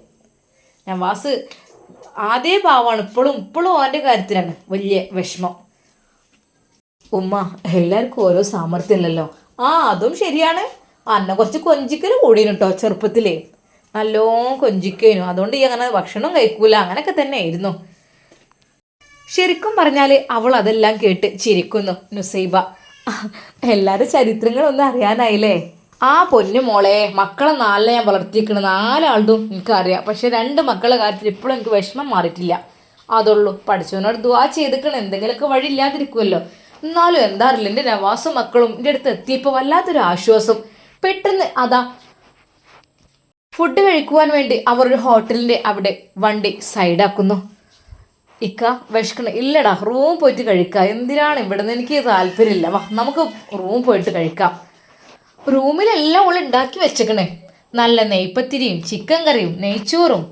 നവാസ് ആദ്യ പാവമാണ്, ഇപ്പോഴും ഓൻ്റെ കാര്യത്തിലാണ് വലിയ വിഷമം. ഉമ്മ, എല്ലാവർക്കും ഓരോ സാമർഥ്യമില്ലല്ലോ. അതും ശരിയാണ്. അന്നെ കുറച്ച് കൊഞ്ചിക്കൽ കൂടിയിരുന്നു കേട്ടോ ചെറുപ്പത്തിലേ, നല്ലോണം കൊഞ്ചിക്കേനു. അതുകൊണ്ട് ഈ അങ്ങനെ ഭക്ഷണം കഴിക്കൂല, അങ്ങനെയൊക്കെ തന്നെ ആയിരുന്നു. ശരിക്കും പറഞ്ഞാൽ അവൾ അതെല്ലാം കേട്ട് ചിരിക്കുന്നു നുസൈബ. എല്ലാവരും ചരിത്രങ്ങളൊന്നും അറിയാനായില്ലേ? പൊന്നു മോളെ, മക്കളെ ഞാൻ വളർത്തിയിരിക്കണ 4 ആളും എനിക്കറിയാം. പക്ഷെ 2 മക്കളെ കാര്യത്തിൽ ഇപ്പോഴും എനിക്ക് വിഷമം മാറിയിട്ടില്ല. അതുള്ളൂ, പഠിച്ചവനോട് ദുആ ചെയ്തിക്കണം, എന്തെങ്കിലുമൊക്കെ വഴി ഇല്ലാതിരിക്കുമല്ലോ. എന്നാലും എന്താ അറിയില്ല, എൻ്റെ നവാസും മക്കളും എൻ്റെ അടുത്ത് എത്തിയപ്പോൾ വല്ലാത്തൊരു ആശ്വാസം. പെട്ടെന്ന് ഫുഡ് കഴിക്കുവാൻ വേണ്ടി അവർ ഒരു ഹോട്ടലിൻ്റെ അവിടെ വണ്ടി സൈഡാക്കുന്നു. ഇക്ക വിശക്കണ? ഇല്ലടാ, റൂം പോയിട്ട് കഴിക്കാം. എന്തിനാണ് ഇവിടെ നിന്ന്, എനിക്ക് താല്പര്യമില്ല. വാ നമുക്ക് റൂം പോയിട്ട് കഴിക്കാം. റൂമിലെല്ലാം ഓൾ ഉണ്ടാക്കി വെച്ചേക്കണേ. നല്ല നെയ്പ്പത്തിരിയും ചിക്കൻ കറിയും നെയ്ച്ചോറും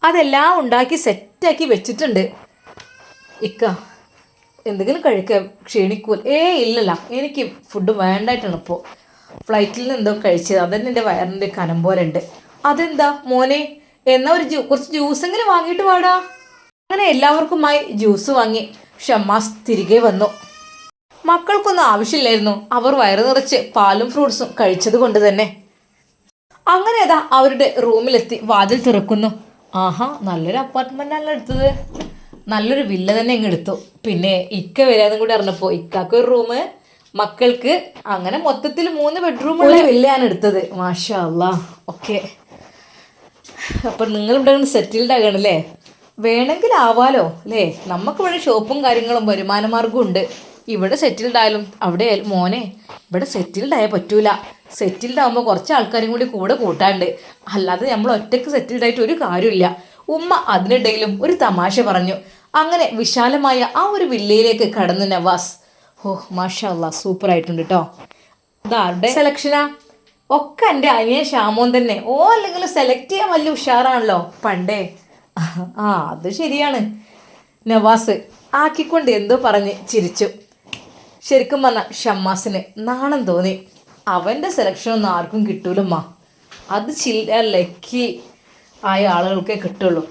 അതെല്ലാം ഉണ്ടാക്കി സെറ്റാക്കി വെച്ചിട്ടുണ്ട്. ഇക്ക എന്തെങ്കിലും കഴിക്കാം, ക്ഷീണിക്കൂൽ? ഇല്ലല്ല, എനിക്ക് ഫുഡ് വേണ്ടായിട്ടാണ് ഇപ്പോൾ. ഫ്ലൈറ്റിൽ നിന്ന് എന്തോ കഴിച്ചത്, അതന്നെ എൻ്റെ വയറിൻ്റെ കനം പോലെ ഉണ്ട്. അതെന്താ മോനെ, എന്നാ കുറച്ച് ജ്യൂസെങ്കിലും വാങ്ങിയിട്ട് വാടാ. അങ്ങനെ എല്ലാവർക്കുമായി ജ്യൂസ് വാങ്ങി ഷമ്മാസ് തിരികെ വന്നു. മക്കൾക്കൊന്നും ആവശ്യമില്ലായിരുന്നു, അവർ വയറ് നിറച്ച് പാലും ഫ്രൂട്ട്സും കഴിച്ചത് കൊണ്ട് തന്നെ. അങ്ങനെ അതാ അവരുടെ റൂമിലെത്തി വാതിൽ തുറക്കുന്നു. നല്ലൊരു അപ്പാർട്ട്മെൻറ്റാണല്ലോ എടുത്തത്, നല്ലൊരു വില്ല തന്നെ ഇങ്ങ് എടുത്തു. പിന്നെ ഇക്ക വരാനും കൂടി അറിഞ്ഞപ്പോൾ ഇക്കാക്ക് ഒരു റൂം, മക്കൾക്ക്, അങ്ങനെ മൊത്തത്തിൽ 3 ബെഡ്റൂമുള്ള വില്ലയാണ് എടുത്തത്. മാഷാ അല്ലാ. ഓക്കെ, അപ്പം നിങ്ങളിവിടെ സെറ്റിൽഡ് ആകണല്ലേ? വേണമെങ്കിൽ ആവാലോ അല്ലേ? നമുക്കിവിടെ ഷോപ്പും കാര്യങ്ങളും വരുമാന മാർഗവും ഉണ്ട്. ഇവിടെ സെറ്റിൽഡ് ആയാലും അവിടെ ആയാലും മോനെ, ഇവിടെ സെറ്റിൽഡ് ആയാൽ പറ്റൂല. സെറ്റിൽഡ് ആകുമ്പോൾ കുറച്ച് ആൾക്കാരും കൂടി കൂടെ കൂട്ടാണ്ട്, അല്ലാതെ നമ്മൾ ഒറ്റയ്ക്ക് സെറ്റിൽഡ് ആയിട്ട് ഒരു കാര്യമില്ല. ഉമ്മ അതിനിടയിലും ഒരു തമാശ പറഞ്ഞു. അങ്ങനെ വിശാലമായ ആ ഒരു വില്ലയിലേക്ക് കടന്നു നവാസ്. മാഷാ അല്ലാ, സൂപ്പറായിട്ടുണ്ട് കേട്ടോ. ഇതാരുടെ സെലക്ഷനാ? ഒക്കെ എൻ്റെ അനിയൻ ഷാമോൻ തന്നെ. അല്ലെങ്കിൽ സെലക്ട് ചെയ്യാൻ വലിയ ഉഷാറാണല്ലോ പണ്ടേ. അത് ശരിയാണ്. നവാസ് ആക്കിക്കൊണ്ട് എന്തോ പറഞ്ഞ് ചിരിച്ചു. ശരിക്കും പറഞ്ഞാൽ ഷമ്മാസിന് നാണം തോന്നി. അവൻ്റെ സെലക്ഷനൊന്നും ആർക്കും കിട്ടൂലമ്മ, അത് ലക്കി ആയ ആളുകൾക്കേ കിട്ടുള്ളൂ.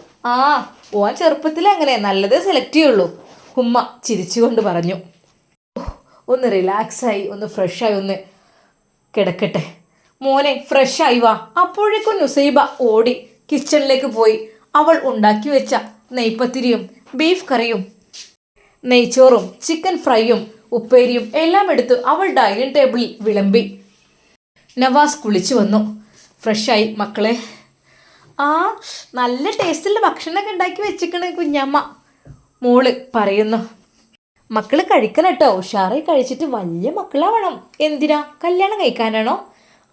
ഓൻ ചെറുപ്പത്തിൽ അങ്ങനെ നല്ലതേ സെലക്ട് ചെയ്യുള്ളൂ. ഉമ്മ ചിരിച്ചുകൊണ്ട് പറഞ്ഞു. ഒന്ന് റിലാക്സായി, ഒന്ന് ഫ്രഷായി ഒന്ന് കിടക്കട്ടെ. മോനെ ഫ്രഷായി വാ. അപ്പോഴേക്കും നുസൈബ ഓടി കിച്ചണിലേക്ക് പോയി. അവൾ ഉണ്ടാക്കി വെച്ച നെയ്പ്പത്തിരിയും ബീഫ് കറിയും നെയ്ച്ചോറും ചിക്കൻ ഫ്രൈയും ഉപ്പേരിയും എല്ലാം എടുത്ത് അവൾ ഡൈനിങ് ടേബിളിൽ വിളമ്പി. നവാസ് കുളിച്ചു വന്നു. ഫ്രഷായി മക്കളെ. നല്ല ടേസ്റ്റുള്ള ഭക്ഷണമൊക്കെ ഉണ്ടാക്കി വെച്ചിക്കണ കുഞ്ഞമ്മ, മോള് പറയുന്നു. മക്കൾ കഴിക്കണം കേട്ടോ, ഉഷാറായി കഴിച്ചിട്ട് വലിയ മക്കളാവണം. എന്തിനാ, കല്യാണം കഴിക്കാനാണോ?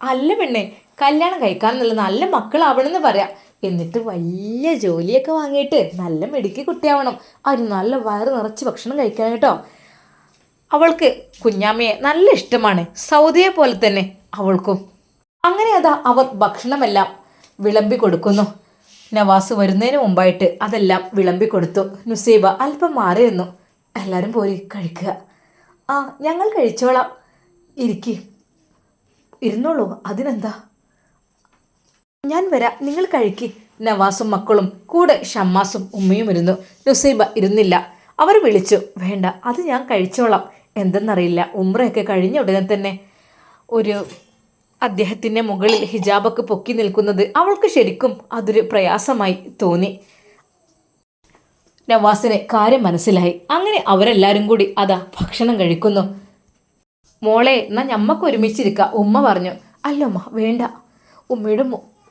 അല്ല പെണ്ണെ, കല്യാണം കഴിക്കാനെന്നല്ല, നല്ല മക്കളാവണമെന്ന് പറയാം. എന്നിട്ട് വലിയ ജോലിയൊക്കെ വാങ്ങിയിട്ട് നല്ല മിടുക്കി കുട്ടിയാവണം. അതിന് നല്ല വയറ് നിറച്ച് ഭക്ഷണം കഴിക്കണം കേട്ടോ. അവൾക്ക് കുഞ്ഞാമ്മയെ നല്ല ഇഷ്ടമാണ്, സൗദിയെ പോലെ തന്നെ അവൾക്കും. അങ്ങനെ അതാ അവർ ഭക്ഷണമെല്ലാം വിളമ്പി കൊടുക്കുന്നു. നവാസ് വരുന്നതിന് മുമ്പായിട്ട് അതെല്ലാം വിളമ്പി കൊടുത്തു. നുസൈബ അല്പം മാറി നിന്നു. എല്ലാവരും പോരി കഴിക്കുക. ഞങ്ങൾ കഴിച്ചോളാം, ഇരുന്നോളൂ, അതിനെന്താ, ഞാൻ വരാം, നിങ്ങൾ കഴിക്ക്. നവാസും മക്കളും കൂടെ ഷമ്മാസും ഉമ്മയും ഇരുന്നു. നുസൈബ ഇരുന്നില്ല. അവർ വിളിച്ചു. വേണ്ട, അത് ഞാൻ കഴിച്ചോളാം. എന്തെന്നറിയില്ല, ഉംറയൊക്കെ കഴിഞ്ഞ ഉടനെ തന്നെ ഒരു അദ്ദേഹത്തിൻ്റെ മുകളിൽ ഹിജാബൊക്കെ പൊക്കി നിൽക്കുന്നത് അവൾക്ക് ശരിക്കും അതൊരു പ്രയാസമായി തോന്നി. നവാസിന് കാര്യം മനസ്സിലായി. അങ്ങനെ അവരെല്ലാവരും കൂടി അതാ ഭക്ഷണം കഴിക്കുന്നു. മോളെ, എന്നാൽ ഞമ്മക്ക് ഒരുമിച്ചിരിക്കാം, ഉമ്മ പറഞ്ഞു. അല്ലമ്മ വേണ്ട, ഉമ്മയുടെ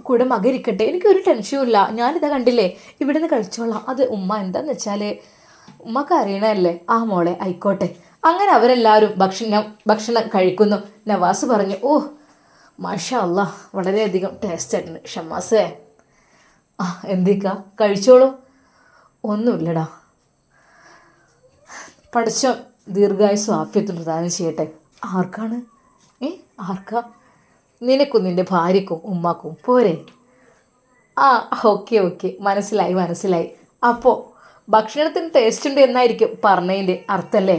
കൂടെ മകരിക്കട്ടെ, എനിക്കൊരു ടെൻഷനും ഇല്ല. ഞാനിതാ കണ്ടില്ലേ, ഇവിടെ നിന്ന് കഴിച്ചോളാം. അത് ഉമ്മ എന്താന്ന് വെച്ചാൽ ഉമ്മക്ക് അറിയണല്ലേ. ആ മോളെ ആയിക്കോട്ടെ. അങ്ങനെ അവരെല്ലാവരും ഭക്ഷണം കഴിക്കുന്നു. നവാസ് പറഞ്ഞു, ഓ മാഷാ അല്ലാ, വളരെയധികം ടേസ്റ്റ് ആയിട്ടുണ്ട്. ഷമ്മാസേ, എന്തിക്കാ കഴിച്ചോളൂ. ഒന്നുമില്ലടാ, പഠിച്ചോ ദീർഘായുസ്സും ആഫിയത്തും പ്രദാനം ചെയ്യട്ടെ. ആർക്കാണ്? ആർക്കാ? നിനക്കും നിൻ്റെ ഭാര്യക്കും ഉമ്മാക്കും പോരെ? ആ ഓക്കെ മനസ്സിലായി. അപ്പോൾ ഭക്ഷണത്തിന് ടേസ്റ്റ് ഉണ്ട് എന്നായിരിക്കും പറഞ്ഞതിൻ്റെ അർത്ഥമല്ലേ?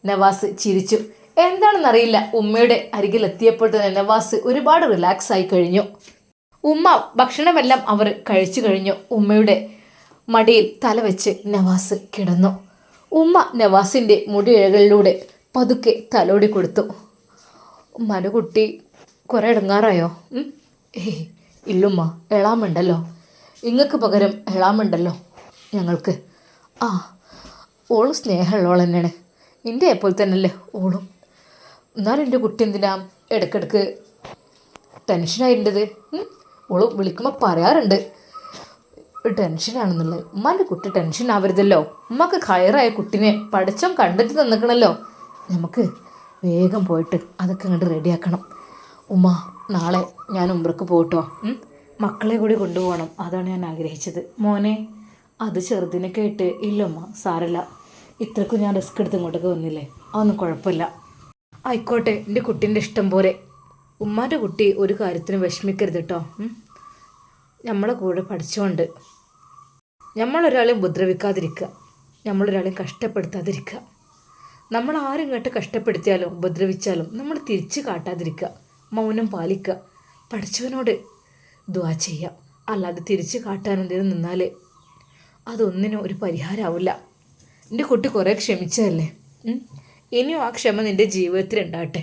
നവാസ് ചിരിച്ചു. എന്താണെന്നറിയില്ല, ഉമ്മയുടെ അരികിലെത്തിയപ്പോൾ തന്നെ നവാസ് ഒരുപാട് റിലാക്സ് ആയി കഴിഞ്ഞു. ഉമ്മ ഭക്ഷണമെല്ലാം അവർ കഴിച്ചു കഴിഞ്ഞു. ഉമ്മയുടെ മടിയിൽ തല വെച്ച് നവാസ് കിടന്നു. ഉമ്മ നവാസിൻ്റെ മുടിയിഴകളിലൂടെ പതുക്കെ തലോടി കൊടുത്തു. ഉമ്മാൻ്റെ കുട്ടി കുറേ ഇടങ്ങാറായോ? ഇല്ലുമ്മ, എളാമുണ്ടല്ലോ, ഇങ്ങക്ക് പകരം എളാമുണ്ടല്ലോ ഞങ്ങൾക്ക്. ഓളും സ്നേഹമുള്ളവൾ തന്നെയാണ്, എൻ്റെ എപ്പോൾ തന്നെയല്ലേ ഓളും. എന്നാലും എൻ്റെ കുട്ടി എന്തിനാ ഇടയ്ക്കിടയ്ക്ക് ടെൻഷനായിട്ടത്? ഓള് വിളിക്കുമ്പോൾ പറയാറുണ്ട് ടെൻഷനാണെന്നുള്ളത്. ഉമ്മാൻ്റെ കുട്ടി ടെൻഷൻ ആവരുതല്ലോ. ഉമ്മക്ക് ഹയറായ കുട്ടീനെ പഠിച്ചോ കണ്ടെത്തി തന്നിക്കണല്ലോ. നമുക്ക് വേഗം പോയിട്ട് അതൊക്കെ അങ്ങോട്ട് റെഡിയാക്കണം. ഉമ്മ, നാളെ ഞാൻ ഉംറക്ക് പോകട്ടോ. മക്കളെ കൂടി കൊണ്ടുപോകണം, അതാണ് ഞാൻ ആഗ്രഹിച്ചത്. മോനെ, അത് ചെറുതിനൊക്കെ ഇട്ട് ഇല്ലമ്മ, സാരല്ല, ഇത്രക്കും ഞാൻ റിസ്ക് എടുത്ത് ഇങ്ങോട്ടൊക്കെ വന്നില്ലേ, അതൊന്നും കുഴപ്പമില്ല. ആയിക്കോട്ടെ, എൻ്റെ കുട്ടീൻ്റെ ഇഷ്ടം പോലെ. ഉമ്മാൻ്റെ കുട്ടി ഒരു കാര്യത്തിന് വിഷമിക്കരുത് കേട്ടോ. നമ്മളെ കൂടെ പഠിച്ചുകൊണ്ട് നമ്മളൊരാളെയും ഉപദ്രവിക്കാതിരിക്കുക, നമ്മളൊരാളെയും കഷ്ടപ്പെടുത്താതിരിക്കുക. നമ്മൾ ആരും ഇങ്ങോട്ട് കഷ്ടപ്പെടുത്തിയാലും ഉപദ്രവിച്ചാലും നമ്മൾ തിരിച്ച് കാട്ടാതിരിക്കുക, മൗനം പാലിക്കുക, പഠിച്ചവനോട് ദുആ ചെയ്യുക. അല്ലാതെ തിരിച്ച് കാട്ടാനെന്തെങ്കിലും നിന്നാൽ അതൊന്നിനും ഒരു പരിഹാരമാവില്ല. എൻ്റെ കുട്ടി കുറേ ക്ഷമിച്ചതല്ലേ, ഇനിയും ആ ക്ഷമ നിൻ്റെ ജീവിതത്തിൽ ഉണ്ടാകട്ടെ.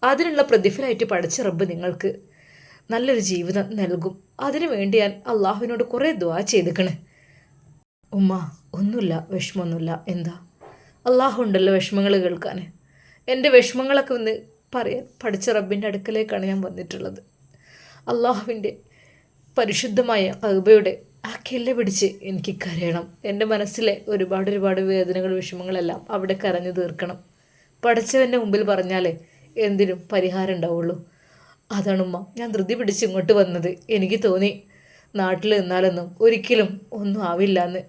അതിനുള്ള പ്രതിഫലമായിട്ട് പഠിച്ച റബ്ബ് നിങ്ങൾക്ക് നല്ലൊരു ജീവിതം നൽകും. അതിനു വേണ്ടി ഞാൻ അള്ളാഹുവിനോട് കുറേ ദുആ ചെയ്തിക്കണ്. ഉമ്മ, ഒന്നുമില്ല, വിഷമമൊന്നുമില്ല. എന്താ, അള്ളാഹു ഉണ്ടല്ലോ വിഷമങ്ങൾ കേൾക്കാൻ. എൻ്റെ വിഷമങ്ങളൊക്കെ ഒന്ന് പറയാൻ പഠിച്ച റബ്ബിൻ്റെ അടുക്കലേക്കാണ് ഞാൻ വന്നിട്ടുള്ളത്. അള്ളാഹുവിൻ്റെ പരിശുദ്ധമായ കഅബയുടെ ആ കില്ല പിടിച്ച് എനിക്ക് കരയണം. എൻ്റെ മനസ്സിലെ ഒരുപാട് വേദനകൾ വിഷമങ്ങളെല്ലാം അവിടെ കരഞ്ഞു തീർക്കണം. പഠിച്ചവൻ്റെ മുമ്പിൽ പറഞ്ഞാലേ എന്തിനും പരിഹാരം ഉണ്ടാവുള്ളൂ. അതാണുമ്മ ഞാൻ ധൃതി പിടിച്ച് ഇങ്ങോട്ട് വന്നത്. എനിക്ക് തോന്നി നാട്ടിൽ നിന്നാലൊന്നും ഒരിക്കലും ഒന്നും ആവില്ല എന്ന്.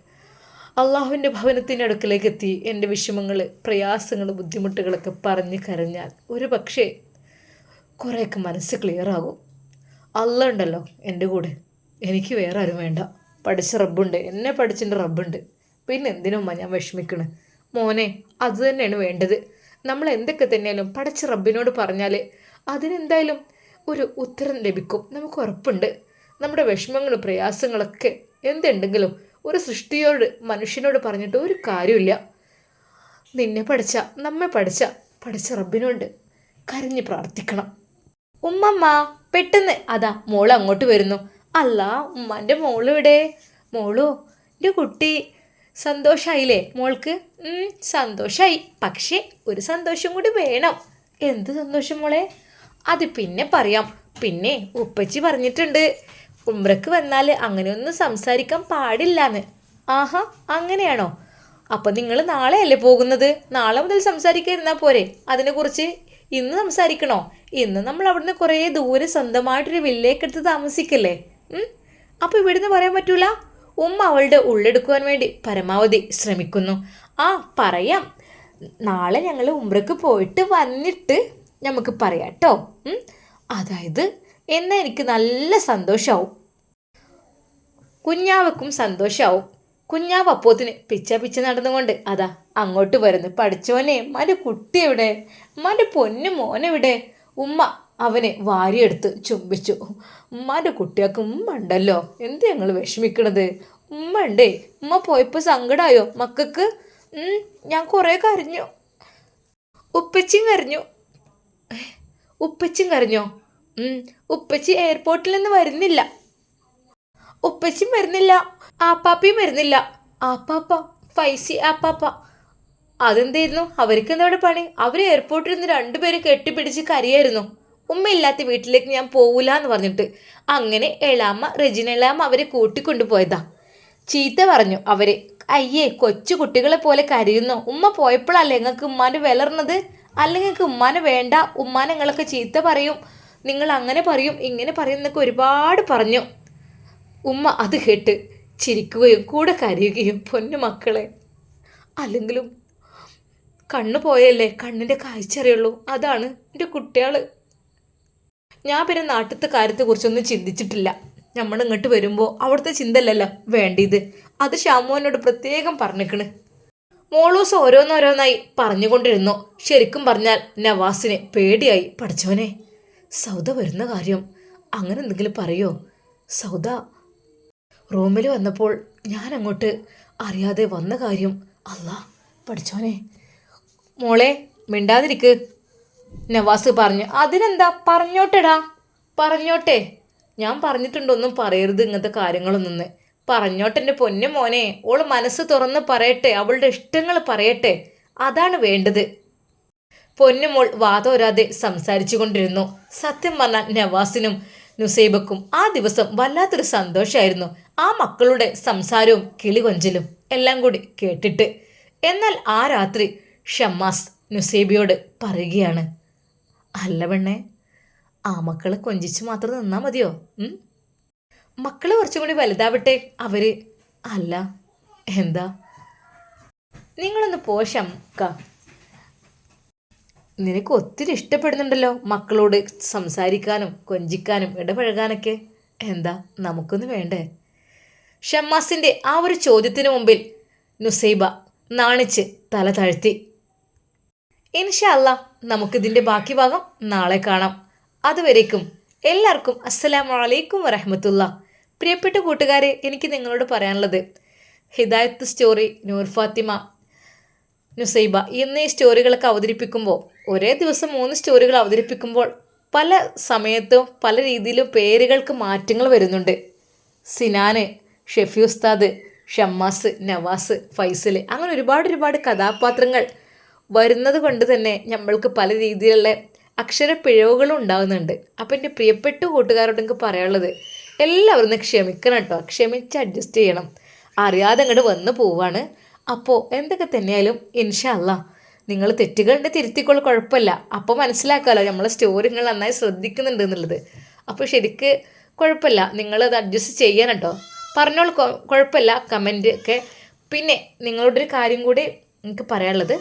അള്ളാഹുവിൻ്റെ ഭവനത്തിൻ്റെ അടുക്കലേക്ക് എത്തി എൻ്റെ വിഷമങ്ങൾ, പ്രയാസങ്ങൾ, ബുദ്ധിമുട്ടുകളൊക്കെ പറഞ്ഞ് കരഞ്ഞാൽ ഒരു പക്ഷേ കുറേയൊക്കെ മനസ്സ് ക്ലിയറാകും. അള്ളാഹ് ഉണ്ടല്ലോ എൻ്റെ കൂടെ, എനിക്ക് വേറെ ആരും വേണ്ട. പഠിച്ച റബ്ബുണ്ട്, എന്നെ പഠിച്ചിൻ്റെ റബ്ബുണ്ട്. പിന്നെ എന്തിനുമ്മ ഞാൻ വിഷമിക്കണ്? മോനെ, അത് തന്നെയാണ് വേണ്ടത്. നമ്മൾ എന്തൊക്കെ തന്നെയാലും പഠിച്ച റബ്ബിനോട് പറഞ്ഞാൽ അതിനെന്തായാലും ഒരു ഉത്തരം ലഭിക്കും, നമുക്ക് ഉറപ്പുണ്ട്. നമ്മുടെ വിഷമങ്ങളും പ്രയാസങ്ങളൊക്കെ എന്തുണ്ടെങ്കിലും ഒരു സൃഷ്ടിയോട്, മനുഷ്യനോട് പറഞ്ഞിട്ട് ഒരു കാര്യമില്ല. നിന്നെ പഠിച്ച, നമ്മെ പഠിച്ച റബ്ബിനോട് കരഞ്ഞ് പ്രാർത്ഥിക്കണം. ഉമ്മമ്മ, പെട്ടെന്ന് അതാ മോള് അങ്ങോട്ട് വരുന്നു. അല്ല, ഉമ്മാൻ്റെ മോളിവിടെ. മോളോ, എൻ്റെ കുട്ടി സന്തോഷമായില്ലേ മോൾക്ക്? സന്തോഷമായി, പക്ഷേ ഒരു സന്തോഷം കൂടി വേണം. എന്ത് സന്തോഷം മോളെ? അത് പിന്നെ പറയാം. പിന്നെ ഉപ്പച്ചി പറഞ്ഞിട്ടുണ്ട് ഉംറക്ക് വന്നാൽ അങ്ങനെയൊന്നും സംസാരിക്കാൻ പാടില്ലാന്ന്. ആഹാ, അങ്ങനെയാണോ? അപ്പം നിങ്ങൾ നാളെയല്ലേ പോകുന്നത്? നാളെ മുതൽ സംസാരിക്കാതിരുന്നാൽ പോരെ? അതിനെക്കുറിച്ച് ഇന്ന് സംസാരിക്കണോ? ഇന്ന് നമ്മൾ അവിടുന്ന് കുറേ ദൂരെ സ്വന്തമായിട്ടൊരു വില്ലേക്ക് എടുത്ത് താമസിക്കല്ലേ? അപ്പോൾ ഇവിടുന്ന് പറയാൻ പറ്റൂല? ഉമ്മ അവളുടെ ഉള്ളെടുക്കുവാൻ വേണ്ടി പരമാവധി ശ്രമിക്കുന്നു. പറയാം, നാളെ ഞങ്ങൾ ഉംറക്ക് പോയിട്ട് വന്നിട്ട് നമുക്ക് പറയാം കേട്ടോ. അതായത് എന്നാൽ എനിക്ക് നല്ല സന്തോഷമാവും, കുഞ്ഞാവക്കും സന്തോഷമാവും. കുഞ്ഞാവ് അപ്പോത്തിന് പിച്ച നടന്നുകൊണ്ട് അതാ അങ്ങോട്ട് വരുന്നു. പഠിച്ചോനെ, ഉമ്മാൻ്റെ കുട്ടി എവിടെ? ഉമ്മാൻ്റെ പൊന്നു മോനെവിടെ? ഉമ്മ അവനെ വാരിയെടുത്ത് ചുംബിച്ചു. ഉമ്മാൻ്റെ കുട്ടികൾക്ക് ഉമ്മ ഉണ്ടല്ലോ, എന്ത് ഞങ്ങൾ വിഷമിക്കണത്? ഉമ്മ ഉണ്ടേ. ഉമ്മ പോയപ്പോൾ സങ്കടമായോ മക്കൾക്ക്? ഞാൻ കുറേ കരഞ്ഞു. ഉപ്പച്ചിയും കരഞ്ഞു. ഉപ്പച്ചിയും കരഞ്ഞോ? ഉപ്പച്ചി എയർപോർട്ടിൽ നിന്ന് വരുന്നില്ല. ഉപ്പച്ചിയും വരുന്നില്ല, ആപ്പാപ്പയും വരുന്നില്ല. ആപ്പാപ്പ, ഫൈസി ആപ്പാപ്പ. അതെന്തായിരുന്നു? അവർക്ക് എന്താ പണി? അവർ എയർപോർട്ടിൽ നിന്ന് രണ്ടുപേരും കെട്ടിപ്പിടിച്ച് കരയായിരുന്നു. ഉമ്മയില്ലാത്ത വീട്ടിലേക്ക് ഞാൻ പോവില്ല എന്ന് പറഞ്ഞിട്ട്. അങ്ങനെ എളാമ്മ റെജിന എളാമ്മ അവരെ കൂട്ടിക്കൊണ്ടുപോയതാ. ചീത്ത പറഞ്ഞു അവരെ. അയ്യേ, കൊച്ചു കുട്ടികളെ പോലെ കരയുന്നു. ഉമ്മ പോയപ്പോഴല്ലേ നിങ്ങൾക്ക് ഉമ്മാൻ്റെ വിലർന്നത്? അല്ലെങ്കിൽ നിങ്ങൾക്ക് ഉമ്മാനെ വേണ്ട, ഉമ്മാനെ നിങ്ങളൊക്കെ ചീത്ത പറയും, നിങ്ങൾ അങ്ങനെ പറയും ഇങ്ങനെ പറയും എന്നൊക്കെ ഒരുപാട് പറഞ്ഞു. ഉമ്മ അത് കേട്ട് ചിരിക്കുകയും കൂടെ കരയുകയും. പൊന്നു മക്കളെ, അല്ലെങ്കിലും കണ്ണു പോയല്ലേ, കണ്ണിൻ്റെ കാഴ്ച അറിയുള്ളൂ. അതാണ് എൻ്റെ കുട്ടികൾ. ഞാൻ പിന്നെ നാട്ടിലത്തെ കാര്യത്തെക്കുറിച്ചൊന്നും ചിന്തിച്ചിട്ടില്ല. നമ്മൾ ഇങ്ങോട്ട് വരുമ്പോൾ അവിടുത്തെ ചിന്തല്ലല്ലോ വേണ്ടിയത്. അത് ഷാമുവിനോട് പ്രത്യേകം പറഞ്ഞിക്കണ്. മോളൂസ് ഓരോന്നോരോന്നായി പറഞ്ഞുകൊണ്ടിരുന്നു. ശരിക്കും പറഞ്ഞാൽ നവാസിനെ പേടിയായി. പഠിച്ചവനെ, സൗദ വരുന്ന കാര്യം അങ്ങനെ എന്തെങ്കിലും പറയോ? സൗദ റൂമിൽ വന്നപ്പോൾ ഞാൻ അങ്ങോട്ട് അറിയാതെ വന്ന കാര്യം. അല്ലാ പഠിച്ചോനെ. മോളെ മിണ്ടാതിരിക്ക്, നവാസ് പറഞ്ഞു. അതിനെന്താ, പറഞ്ഞോട്ടെടാ, പറഞ്ഞോട്ടെ. ഞാൻ പറഞ്ഞിട്ടുണ്ടൊന്നും പറയരുത് ഇങ്ങനത്തെ കാര്യങ്ങളൊന്നും. പറഞ്ഞോട്ടെ എൻ്റെ പൊന്നു മോനെ. ഓൾ മനസ്സ് തുറന്ന് പറയട്ടെ, അവളുടെ ഇഷ്ടങ്ങൾ പറയട്ടെ, അതാണ് വേണ്ടത്. പൊന്നുമോൾ വാതോരാതെ സംസാരിച്ചു കൊണ്ടിരുന്നു. സത്യം പറഞ്ഞാൽ നവാസിനും നുസൈബക്കും ആ ദിവസം വല്ലാത്തൊരു സന്തോഷമായിരുന്നു. ആ മക്കളുടെ സംസാരവും കിളികൊഞ്ചലും എല്ലാം കൂടി കേട്ടിട്ട്. എന്നാൽ ആ രാത്രി ഷമ്മാസ് നുസൈബയോട് പറയുകയാണ്, അല്ല പെണ്ണേ, ആ മക്കളെ കൊഞ്ചിച്ച് മാത്രം നിന്നാൽ മതിയോ? മക്കൾ കുറച്ചും കൂടി വലുതാവട്ടെ. അവർ അല്ല എന്താ, നിങ്ങളൊന്ന് പോഷക്ക. നിനക്ക് ഒത്തിരി ഇഷ്ടപ്പെടുന്നുണ്ടല്ലോ മക്കളോട് സംസാരിക്കാനും കൊഞ്ചിക്കാനും ഇടപഴകാനൊക്കെ. എന്താ നമുക്കൊന്ന് വേണ്ടേ? ഷമ്മാസിൻ്റെ ആ ഒരു ചോദ്യത്തിന് മുമ്പിൽ നുസൈബ നാണിച്ച് തല താഴ്ത്തി. ഇൻഷാ അല്ലാ, നമുക്കിതിൻ്റെ ബാക്കി ഭാഗം നാളെ കാണാം. അതുവരേക്കും എല്ലാവർക്കും അസ്സലാമു അലൈക്കും വറഹ്മത്തുള്ളാ. പ്രിയപ്പെട്ട കൂട്ടുകാരെ, എനിക്ക് നിങ്ങളോട് പറയാനുള്ളത്, ഹിദായത്ത് സ്റ്റോറി, നൂർ ഫാത്തിമ, നുസൈബ എന്നീ സ്റ്റോറികളൊക്കെ അവതരിപ്പിക്കുമ്പോൾ, ഒരേ ദിവസം 3 സ്റ്റോറികൾ അവതരിപ്പിക്കുമ്പോൾ പല സമയത്തും പല രീതിയിലും പേരുകൾക്ക് മാറ്റങ്ങൾ വരുന്നുണ്ട്. സിനാന്, ഷെഫി ഉസ്താദ്, ഷമ്മാസ്, നവാസ്, ഫൈസൽ, അങ്ങനെ ഒരുപാട് കഥാപാത്രങ്ങൾ വരുന്നത് കൊണ്ട് തന്നെ നമ്മൾക്ക് പല രീതിയിലുള്ള അക്ഷരപ്പിഴവുകളും ഉണ്ടാകുന്നുണ്ട്. അപ്പം എൻ്റെ പ്രിയപ്പെട്ട കൂട്ടുകാരോട് എനിക്ക് പറയാനുള്ളത്, എല്ലാവരും ക്ഷമിക്കണം കേട്ടോ. ക്ഷമിച്ച് അഡ്ജസ്റ്റ് ചെയ്യണം. അറിയാതെ അങ്ങോട്ട് വന്ന് പോവാണ്. അപ്പോൾ എന്തൊക്കെ തന്നെയായാലും ഇൻഷാ അല്ലാ നിങ്ങൾ തെറ്റുകളുണ്ട് തിരുത്തിക്കോൾ, കുഴപ്പമില്ല. അപ്പോൾ മനസ്സിലാക്കാമല്ലോ നമ്മളെ സ്റ്റോറി നിങ്ങൾ നന്നായി ശ്രദ്ധിക്കുന്നുണ്ട് എന്നുള്ളത്. അപ്പോൾ ശരിക്ക് കുഴപ്പമില്ല, നിങ്ങളത് അഡ്ജസ്റ്റ് ചെയ്യാൻ കേട്ടോ. പറഞ്ഞോളൂ, കുഴപ്പമില്ല. കമൻറ്റ് ഒക്കെ. പിന്നെ നിങ്ങളോടൊരു കാര്യം കൂടി എനിക്ക് പറയാനുള്ളത്,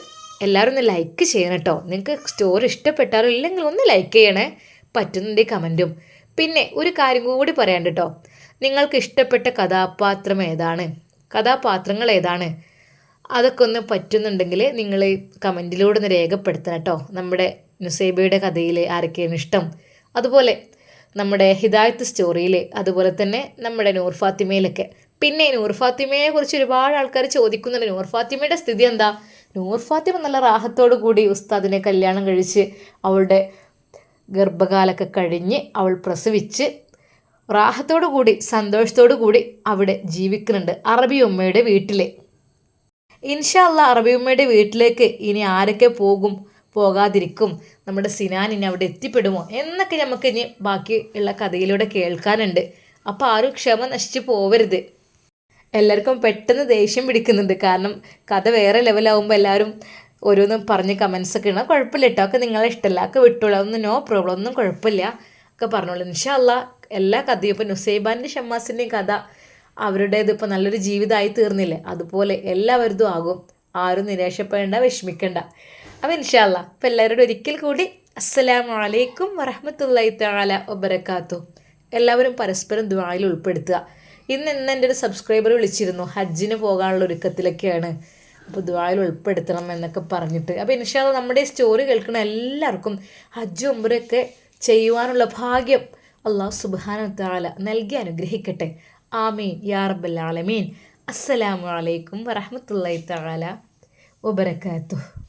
എല്ലാവരും ഒന്ന് ലൈക്ക് ചെയ്യണം കേട്ടോ. നിങ്ങൾക്ക് സ്റ്റോറി ഇഷ്ടപ്പെട്ടാലും ഇല്ലെങ്കിൽ ഒന്ന് ലൈക്ക് ചെയ്യണേ, പറ്റുന്നുണ്ട് കമൻറ്റും. പിന്നെ ഒരു കാര്യം കൂടി പറയാണ്ട് കേട്ടോ, നിങ്ങൾക്ക് ഇഷ്ടപ്പെട്ട കഥാപാത്രങ്ങൾ ഏതാണ്, അതൊക്കെ ഒന്ന് പറ്റുന്നുണ്ടെങ്കിൽ നിങ്ങൾ കമൻറ്റിലൂടെ ഒന്ന് രേഖപ്പെടുത്തണം കേട്ടോ. നമ്മുടെ നുസൈബയുടെ കഥയിൽ ആരൊക്കെയാണ് ഇഷ്ടം, അതുപോലെ നമ്മുടെ ഹിദായത്ത് സ്റ്റോറിയിൽ, അതുപോലെ തന്നെ നമ്മുടെ നൂർ ഫാത്തിമയിലൊക്കെ. പിന്നെ നൂർ ഫാത്തിമയെക്കുറിച്ച് ഒരുപാട് ആൾക്കാർ ചോദിക്കുന്നുണ്ട്, നൂർ ഫാത്തിമയുടെ സ്ഥിതി എന്താ? നൂർ ഫാത്തിമ നല്ല റാഹത്തോടു കൂടി ഉസ്താദിനെ കല്യാണം കഴിച്ച് അവളുടെ ഗർഭകാലമൊക്കെ കഴിഞ്ഞ് അവൾ പ്രസവിച്ച് റാഹത്തോടു കൂടി സന്തോഷത്തോടു കൂടി അവിടെ ജീവിക്കുന്നുണ്ട് അറബി ഉമ്മയുടെ വീട്ടിൽ. ഇൻഷാ അല്ലാ അറബി ഉമ്മയുടെ വീട്ടിലേക്ക് ഇനി ആരൊക്കെ പോകും, പോകാതിരിക്കും, നമ്മുടെ സിനാൻ ഇനി അവിടെ എത്തിപ്പെടുമോ എന്നൊക്കെ നമുക്ക് ഇനി ബാക്കിയുള്ള കഥയിലൂടെ കേൾക്കാനുണ്ട്. അപ്പോൾ ആരും ക്ഷമ നശിച്ചു പോവരുത്. എല്ലാവർക്കും പെട്ടെന്ന് ദേഷ്യം പിടിക്കുന്നുണ്ട്, കാരണം കഥ വേറെ ലെവലാവുമ്പോൾ എല്ലാവരും ഓരോന്നും പറഞ്ഞ് കമൻസൊക്കെ ഇടണം. കുഴപ്പമില്ല കേട്ടോ, ഒക്കെ നിങ്ങളെ ഇഷ്ടമല്ല, ഒക്കെ വിട്ടോളൂ, ഒന്നും നോ പ്രോബ്ലം, ഒന്നും കുഴപ്പമില്ല, ഒക്കെ പറഞ്ഞോളൂ. ഇൻഷാ അല്ലാ എല്ലാ കഥയും ഇപ്പോൾ നുസൈബാൻ്റെ ഷമ്മാസിൻ്റെയും കഥ അവരുടേത് ഇപ്പോൾ നല്ലൊരു ജീവിതമായി തീർന്നില്ലേ, അതുപോലെ എല്ലാവരുതും ആകും. ആരും നിരാശപ്പെടേണ്ട, വിഷമിക്കേണ്ട. അപ്പോൾ ഇൻഷാ അല്ലാ അപ്പോൾ എല്ലാവരോടും ഒരിക്കൽ കൂടി അസ്സലാമു അലൈക്കും വറഹ്മത്തുള്ളാഹി തആല വബറകാതുഹു. എല്ലാവരും പരസ്പരം ദുആയിൽ ഉൾപ്പെടുത്തുക. ഇന്ന് എൻ്റെ ഒരു സബ്സ്ക്രൈബർ വിളിച്ചിരുന്നു, ഹജ്ജിന് പോകാനുള്ള ഒരുക്കത്തിലൊക്കെയാണ്, അപ്പോൾ ദുആയിൽ ഉൾപ്പെടുത്തണം എന്നൊക്കെ പറഞ്ഞിട്ട്. അപ്പോൾ ഇൻഷാ അല്ലാ നമ്മുടെ സ്റ്റോറി കേൾക്കുന്ന എല്ലാവർക്കും ഹജ്ജ് ഉംറയൊക്കെ ചെയ്യുവാനുള്ള ഭാഗ്യം അള്ളാഹു സുബ്ഹാനഹു വ തആല നൽകി അനുഗ്രഹിക്കട്ടെ. ആമീൻ യാ റബ്ബൽ ആലമീൻ. അസ്സലാമു അലൈക്കും വറഹ്മത്തുള്ളാഹി തആല വബറകാതുഹു.